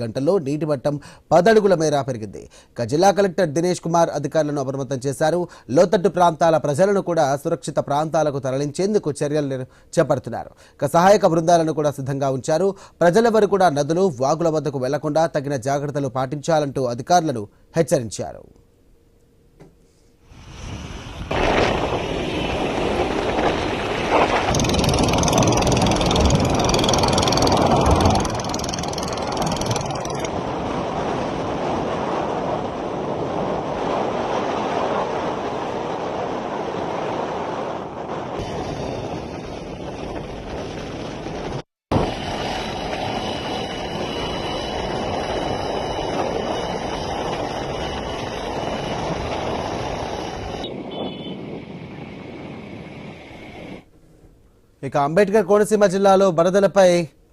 గంటల్లో నీటి మట్టం 10 అడుగుల మేర పెరిగింది. జిల్లా కలెక్టర్ దినేష్ కుమార్ అధికారులను అప్రమత్తం చేశారు. లోతట్టు ప్రాంతాల ప్రజలను కూడా సురక్షిత ప్రాంతాలకు తరలించేందుకు చర్యలు చేపడుతున్నారు. సహాయక బృందాలను కూడా సిద్ధంగా ఉంచారు. ప్రజలెవరూ కూడా నదులు, వాగుల వద్దకు వెళ్లకుండా తగిన జాగ్రత్తలు పాటించాలంటూ అధికారులను హెచ్చరించారు. అంబేద్కర్ కోనసీమ జిల్లాలో వరదలపై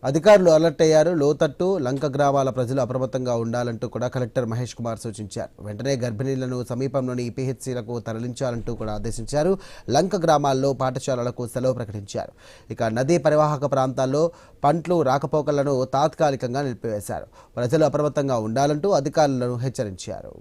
అధికారులు అలర్ట్ అయ్యారు. లోతట్టు, లంక గ్రామాల ప్రజలు అప్రమత్తంగా ఉండాలంటూ కూడా కలెక్టర్ మహేష్ కుమార్ సూచించారు. వెంటనే గర్భిణీలను సమీపంలోని పిహెచ్సిలకు తరలించాలంటూ కూడా ఆదేశించారు. లంక గ్రామాల్లో పాఠశాలలకు సెలవు ప్రకటించారు. నదీ పరివాహక ప్రాంతాల్లో పంట్లు రాకపోకలను తాత్కాలికంగా నిలిపివేశారు. ప్రజలు అప్రమత్తంగా ఉండాలంటూ అధికారులను హెచ్చరించారు.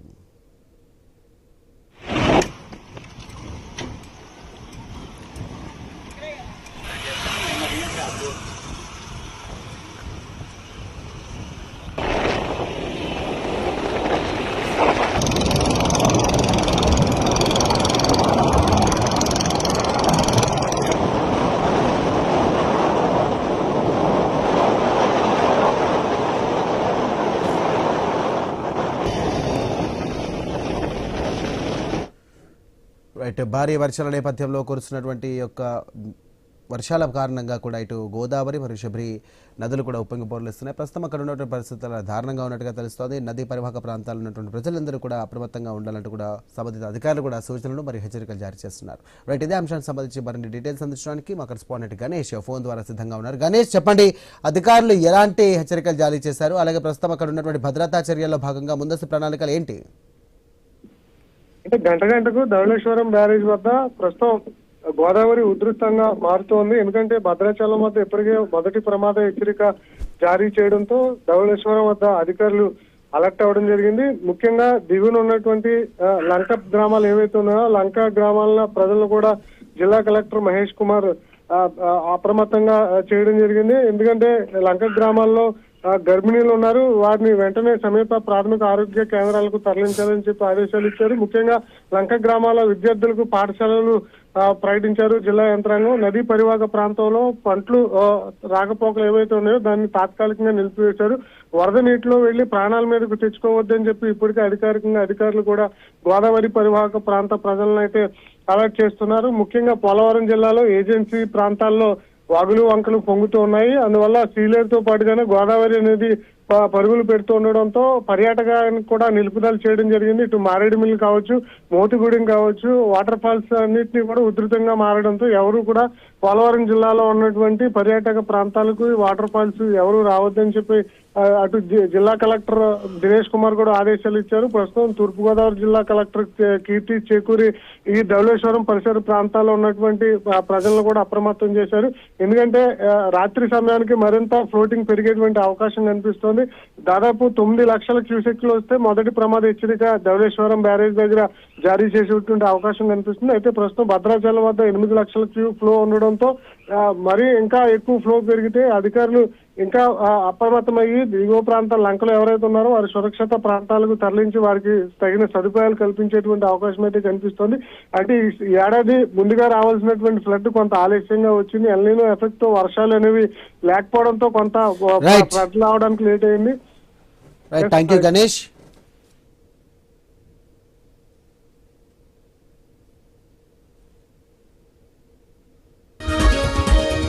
భారీ వర్షాల నేపథ్యంలో కురుస్తున్నటువంటి వర్షాల కారణంగా కూడా ఇటు గోదావరి మరియు శబరి నదులు కూడా ఉప్పొంగిపోలేస్తున్నాయి. ప్రస్తుతం అక్కడ ఉన్నటువంటి పరిస్థితులు దారుణంగా ఉన్నట్టుగా తెలుస్తోంది. నదీ పరివాహక ప్రాంతాల్లో ఉన్నటువంటి ప్రజలందరూ కూడా అప్రమత్తంగా ఉండాలంటూ కూడా సంబంధిత అధికారులు కూడా సూచనలు మరియు హెచ్చరికలు జారీ చేస్తున్నారు. ఇదే అంశానికి సంబంధించి మరిన్ని డీటెయిల్స్ అందించడానికి మా కరెస్పాండెంట్ గణేష్ ఫోన్ ద్వారా సిద్ధంగా ఉన్నారు. గణేష్, చెప్పండి, అధికారులు ఎలాంటి హెచ్చరికలు జారీ చేశారు? అలాగే ప్రస్తుతం అక్కడ ఉన్నటువంటి భద్రతా చర్యల్లో భాగంగా ముందస్తు ప్రణాళికలు ఏంటి? అంటే గంటకు ధవళేశ్వరం బ్యారేజ్ వద్ద ప్రస్తుతం గోదావరి ఉధృతంగా మారుతోంది. ఎందుకంటే భద్రాచలం వద్ద ఇప్పటికే మొదటి ప్రమాద హెచ్చరిక జారీ చేయడంతో ధవళేశ్వరం వద్ద అధికారులు అలర్ట్ అవ్వడం జరిగింది. ముఖ్యంగా దిగువన ఉన్నటువంటి లంక గ్రామాలు ఏవైతే ఉన్నాయో లంక గ్రామాల ప్రజలను కూడా జిల్లా కలెక్టర్ మహేష్ కుమార్ అప్రమత్తంగా చేయడం జరిగింది. ఎందుకంటే లంక గ్రామాల్లో గర్భిణీలు ఉన్నారు. వారిని వెంటనే సమీప ప్రాథమిక ఆరోగ్య కేంద్రాలకు తరలించాలని చెప్పి ఆదేశాలు ఇచ్చారు. ముఖ్యంగా లంక గ్రామాల విద్యార్థులకు పాఠశాలలు ప్రకటించారు జిల్లా యంత్రాంగం. నదీ పరివాహక ప్రాంతంలో పంట్లు రాకపోకలు ఏవైతే ఉన్నాయో దాన్ని తాత్కాలికంగా నిలిపివేశారు. వరద నీటిలో వెళ్లి ప్రాణాల మీదకు తెచ్చుకోవద్దని చెప్పి ఇప్పటికే అధికారికంగా అధికారులు కూడా గోదావరి పరివాహక ప్రాంత ప్రజలను అయితే అలర్ట్ చేస్తున్నారు. ముఖ్యంగా పోలవరం జిల్లాలో ఏజెన్సీ ప్రాంతాల్లో వాగులు వంకలు పొంగుతూ ఉన్నాయి. అందువల్ల సీలేరుతో పాటుగానే గోదావరి అనేది పరుగులు పెడుతూ ఉండడంతో పర్యాటకానికి కూడా నిలుపుదల చేయడం జరిగింది. ఇటు మారేడుమిల్లి కావచ్చు, మోతిగూడెం కావచ్చు, వాటర్ ఫాల్స్ అన్నింటినీ కూడా ఉధృతంగా మారడంతో ఎవరు కూడా పోలవరం జిల్లాలో ఉన్నటువంటి పర్యాటక ప్రాంతాలకు వాటర్ ఫాల్స్ ఎవరు రావద్దని చెప్పి అటు జిల్లా కలెక్టర్ దినేష్ కుమార్ కూడా ఆదేశాలు ఇచ్చారు. ప్రస్తుతం తూర్పుగోదావరి జిల్లా కలెక్టర్ కీర్తి చేకూరి ఈ ధవళేశ్వరం పరిసర ప్రాంతాల్లో ఉన్నటువంటి ప్రజలను కూడా అప్రమత్తం చేశారు. ఎందుకంటే రాత్రి సమయానికి మరింత ఫ్లోటింగ్ పెరిగేటువంటి అవకాశం కనిపిస్తోంది. దాదాపు 9 లక్షల క్యూసెక్లు వస్తే మొదటి ప్రమాద హెచ్చరిక ధవళేశ్వరం బ్యారేజ్ దగ్గర జారీ చేసేటువంటి అవకాశం కనిపిస్తుంది. అయితే ప్రస్తుతం భద్రాచలం వద్ద 8 లక్షల క్యూ ఫ్లో ఉండడంతో మరీ ఇంకా ఎక్కువ ఫ్లో పెరిగితే అధికారులు ఇంకా అప్రమత్తమయ్యి దిగువ ప్రాంతాల లంకలు ఎవరైతే ఉన్నారో వారి సురక్షిత ప్రాంతాలకు తరలించి వారికి తగిన సదుపాయాలు కల్పించేటువంటి అవకాశం అయితే కనిపిస్తోంది. అంటే ఈ ఏడాది ముందుగా రావాల్సినటువంటి ఫ్లడ్ కొంత ఆలస్యంగా వచ్చింది. ఎల్నినో ఎఫెక్ట్ తో వర్షాలు అనేవి లేకపోవడంతో కొంత ఫ్లడ్ రావడానికి లేట్ అయింది. థాంక్యూ గణేష్.